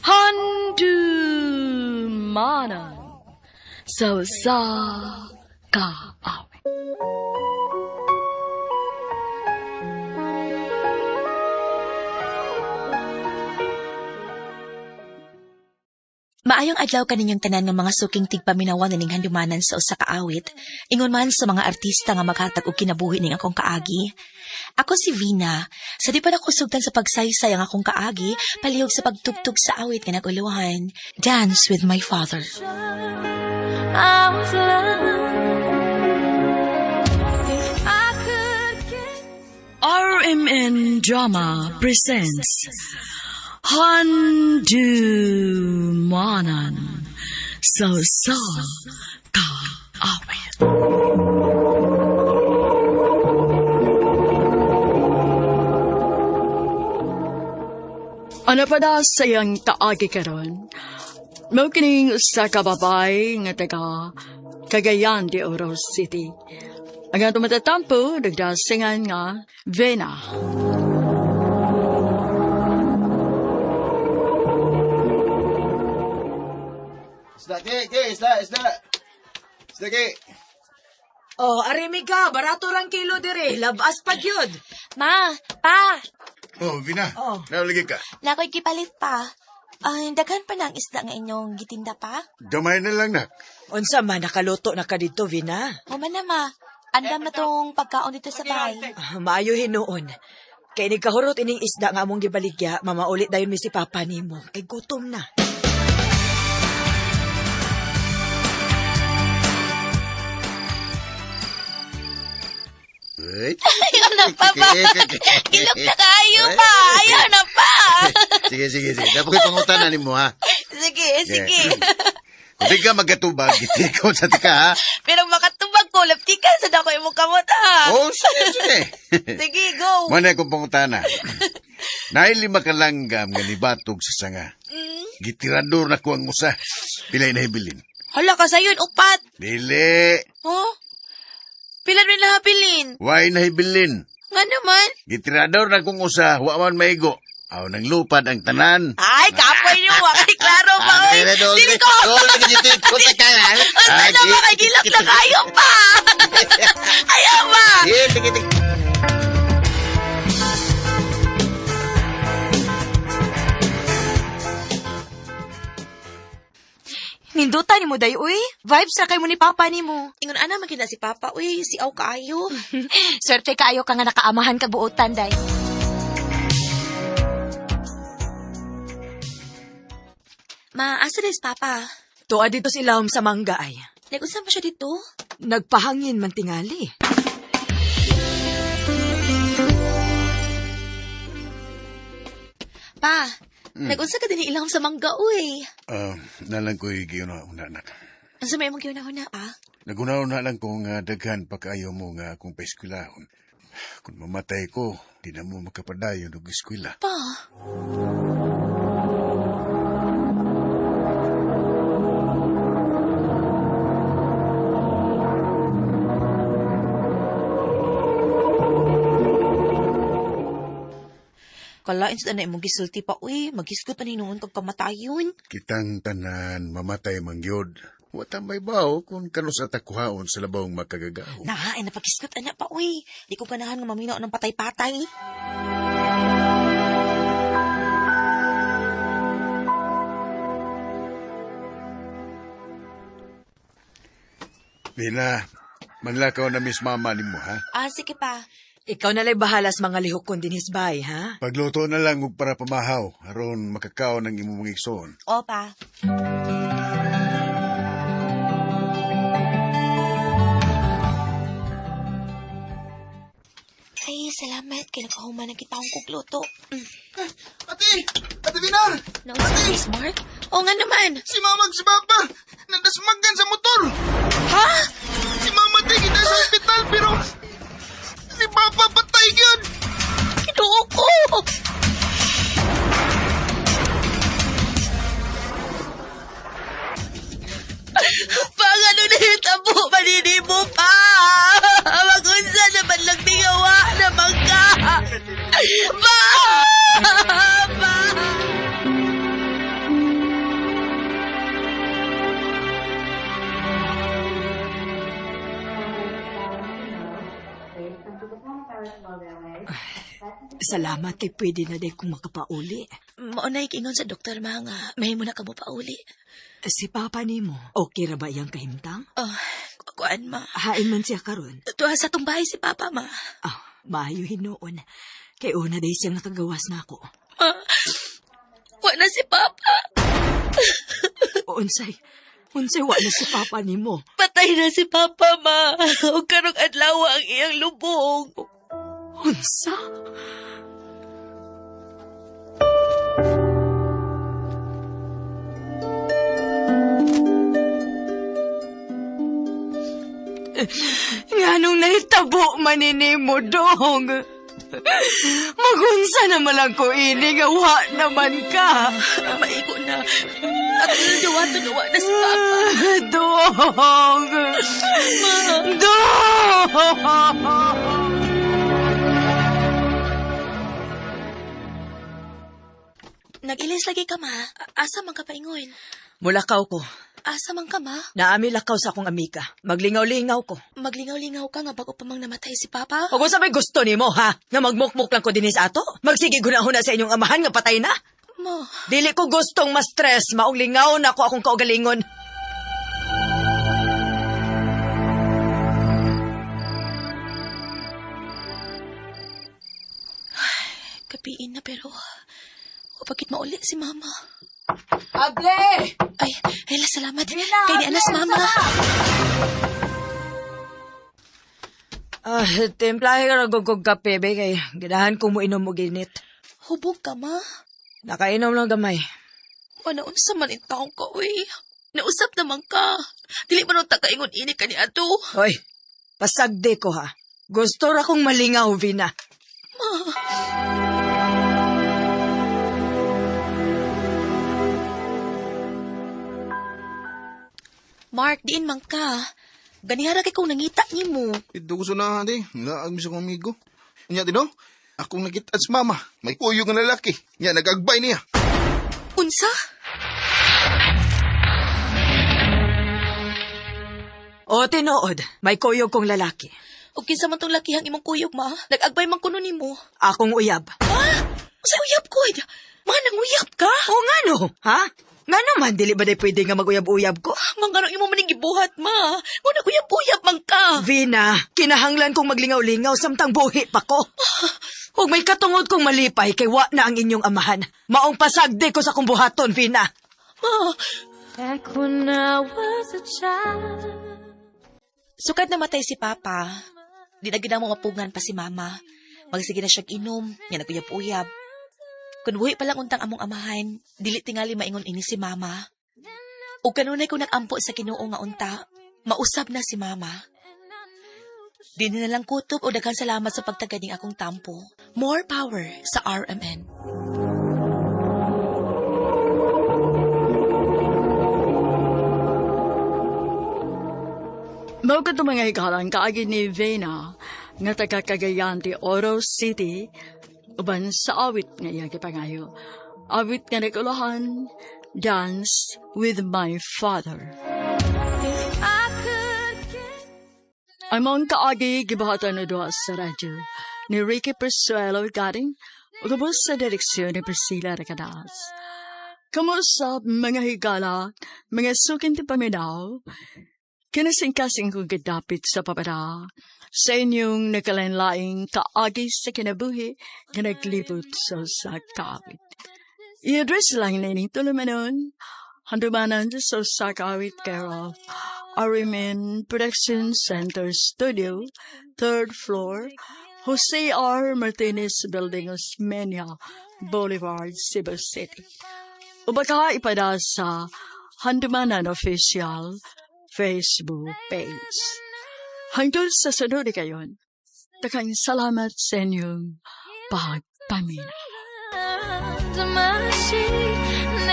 Handumanan sa kaawit. Maayong adlaw kaninyong tanan nga mga suking tigpaminawan ning handumanan sa usa ka awit, ingon man sa mga artista nga maghatag og kinabuhi ning akong kaagi. Ako si Vina. Sa di pa nakusugtan sa pagsaysay ang akong kaagi, palihog sa pagtugtog sa awit nga naguluhan, Dance with My Father. RMN Drama presents Handumanan sa kaawit. Ano pa da sayang kaagi karon? Mao kining usa ka babay nga taga Cagayan de Oro City. Ang atong matatampo nagdasingan nga Vena. Isda, Ki. Oh, arimiga, barato rang kilo dire, labas pa gyud. Ma, pa, Oh, Vina. Oh. Nalagi ka. nakoy kipalit pa. Ay, daghan pa ng isda nga inyong gitinda pa? Gamay na lang, nak. Unsa man nakaluto na ka dito, Vina? Human na ma, andam na tong pagkaon dito sa bahay. Maayo hinuon. Kay ni kahurot ining isda nga among gibaligya, mamaulit dayon mi si papa nimo. Kay gutom na. Wait. Ayaw na pa ba? Ilog na kayo pa! Ayaw na pa! Sige. Dapat ko'y pangutanan ni mo, ha? Sige. Hindi ka magkatubag, giti ko sa tika, ha? Pero makatubag ko, laptikan sa dako imong kamot ha. Oh, sige. Sige, go. Mana akong pangutana. Naay 5 ka langgam nga nibatog sa sanga. Gitirador na ko ang usa. Pilay na hibilin. Hala ka sayon, upat. Dili. Oh? Pila rin nahabilin. Why na hibilin? Nga naman. Gitirador na kong usa, wa man maigo. Aw, nang lupad ang tanan. Ay, kapoy niyo. Wakay klaro pa. Oy. Dili ko. Unsa na ba kay gilak na kayo pa? Ayaw ba? Ninduta ni mo day, uy. Vibes na kay mo ni papa ni mo. Ingon ana magina si Papa. Uy, si Aw kaayo. Swerte kaayo ka nga nakaamahan kag buotan, day. Ma, asa des Papa? Tuwa dito si Lahom sa mangga ay. Nag-usap pa siya dito? Nagpahangin man tingali. Pa, nag-unsa ka din ilahom sa mangga, uy. Nalang ko'y giuna-una, nak. Ang sa may mong giuna-una, pa? Nagunaw na lang kung daghan pagkaayo mo nga akong paeskwelahon. Kung mamatay ko, di na mo makapadayon og eskwela. Pa? Kalain sa na imong gisulti pa, uy. Magisgot pa ninuon kag kamatayon. Kitang tanan mamatay mangyod. Watambay bao kung kanus atakuhaon sa labawng makagagaw. Na, ay napagisgot ana pa, uy. Di ko ganahan nga maminaw ng patay-patay. Mina, manlakaw na miss mama ni mo, ha? Ah, sige pa. Ikaw na lang bahalas mga lihok kon dinis bay, ha? Pagluto na lang og para pamahaw, aron makakaw ng imong igsoon. O, pa. Ay, salamat. Kinakahuman na kita akong kukluto. Ate Vina! Naunsa ni Smart? O nga naman. Si Mama si Papa! Nandasmagan sa motor! Ha? Si Mama tigit na sa ospital pero... Si Papa patay yun! Kinuo ko! Pangano na yung tabo, manini mo pa! Magunsa naman lang tingawa na bangka! Pa! Salamat kay pwede na day kung makapauli. Maunay kingon sa doktor mga may mo na ka mo pauli. Si Papa nimo, okay ra ba iyang kahimtang? Oh, kuan ma. Hain man siya karon. Tuwa sa tong bahay si Papa ma. Maayo hinoon. Kay una day siyang nakagawas na ako. Ma, wala si Papa. Unsay wa na si Papa nimo. Patay na si Papa ma. O karong adlaw ang iyang lubong. Unsa? Nganong nahitabo maninimo dong. Magunsa naman lang ko ini nga wa naman ka. Maigo na. At duwa na si Papa. Dong. Dong. Nag-ilis lagi ka ma. Asa man ka paingon? Mulakaw ko. Asa man ka ma? Naami lakaw sa akong amika. Maglingaw-lingaw ko. Maglingaw-lingaw ka nga bago pa mang namatay si Papa. O kung sa may gusto nimo ha, nga magmukmuk lang ko dinis ato, magsige gunahon na sa inyong amahan nga patay na. Ma, Dili ko gustong ma-stress, maong lingaw na ako akong kaugalingon. kapiin na pero bakit mauli si Mama? Able! Ay, Ella, salamat. Kay ni Anas Mama. Templahe ka nagugog kape, be, kay ganahan ko mo inom mo ginit. Hubog ka, Ma. Nakainom lang gamay. Manaon sa man in taong ka, uy. Nausap naman ka. Dili man ang tagaingon ini ka ni Ato. Hoy, pasagde ko ha. Gusto ra kong malingaw, Vina. Mark, diin man ka. Ganihara kay kong nangita ni mo. Ito ko na, ate. Naag sa kong amigo. Nya, tino? Akong nakita sa mama. May kuyo nga lalaki. Nya, nag-agbay niya. Unsa? O, tinood. May kuyog kong lalaki. O kinsa man tong lakihang imong kuyog, Ma? Nag-agbay man kuno nimo. Akong uyab. Sa uyab ko. Ma, nanguyab ka? O nga no, ha? Nga naman, dili ba day pwede nga mag-uyab-uyab ko? Manganong imo maning gibuhat, Ma. Mo naguyab-uyab man ka. Vina, kinahanglan kong maglingaw-lingaw samtang buhi pa ko. Huwag may katungod kong malipay kay wa na ang inyong amahan. Maong pasagde ko sa kong buhaton, Vina. Ma, Back when I was a child. sukad namatay si Papa. Di na gina mo mapugan pa si Mama. Magsige na siyang inom, nga naguyab-uyab. Kung buhi palang untang among amahan, dili tingali maingon ini si Mama. O kanunay ko nagampo sa Ginoo nga unta, mausab na si Mama. Di na lang kutob o daghang salamat sa pagtaganing akong tampo. More power sa RMN. Mao ka mga hikalang kaagi ni Vena nga taga Cagayan de Oro City uban sa awit nga iyang kipangayo. Awit nga nagulahan, Dance with My Father. Ang mga kaagi gibahatan na doha sa radyo ni Ricky Persuelo galing ugabos sa direksyon ni Priscilla Recadaas. Kamusta mga higala, mga sukin ti paminaw, kinasing-kasing kong kadapit sa papara sa inyong nakalanlaing kaagi sa kinabuhi na naglibot sa kawit. I-address lang na ining tulumanon, handumanan sa kawit care of Arimen Production Center Studio, 3rd floor, Jose R. Martinez Building, Osmeña Boulevard, Cebu City. O baka ipada sa Handumanan Official Facebook page. Hanggang sa sunod kayon, takang salamat sa inyong pagpamina. Under my sheet.